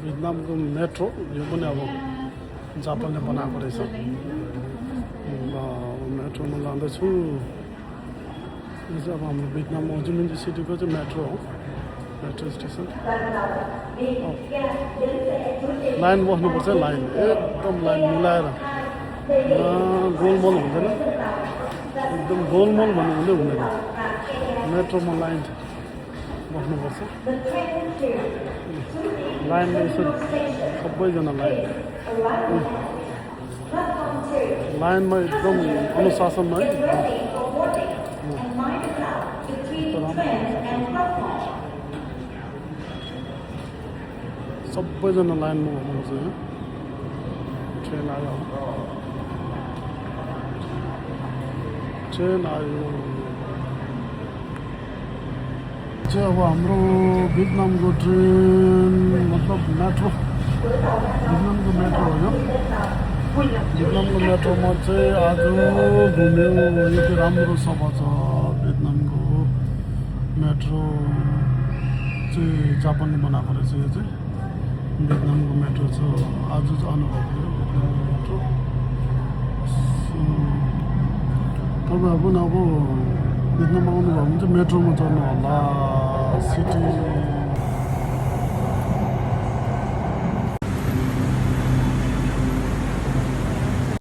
भियतनामको metro यो पनि अब जापानले बनाएको रहेछ मेट्रोमा जाँदैछु यो चाहिँ अब हाम्रो भियतनाममा होचिमिन सिटीको चाहिँ मेट्रो हो मेट्रो स्टेसन लाइन बस्नुपर्छ लाइन एकदम लाइन मिलाएर गोलमोल हुँदैन एकदम गोलमोल भन्नु हुँदैन मेट्रोमा लाइन बस्नुपर्छ लाइनमा यसरी सबैजना लाइनमा एकदम अनुशासनमा है सबैजना लाइनमा बस्नुपर्छ ट्रेन आयो चाहिँ अब हाम्रो भियतनामको ट्रेन मतलब मेट्रो भियतनामको मेट्रो हो यो भियतनामको मेट्रोमा चाहिँ आज घुम्यो यो चाहिँ राम्रो सफा छ भियतनामको मेट्रो चाहिँ जापानले बनाएको रहेछ यो चाहिँ भियतनामको मेट्रो छ आज जानुभएको यो भियतनामको मेट्रो तपाईँहरू पनि अब भियतनाममा आउनुभयो भने चाहिँ मेट्रोमा चढ्नु होला सिटी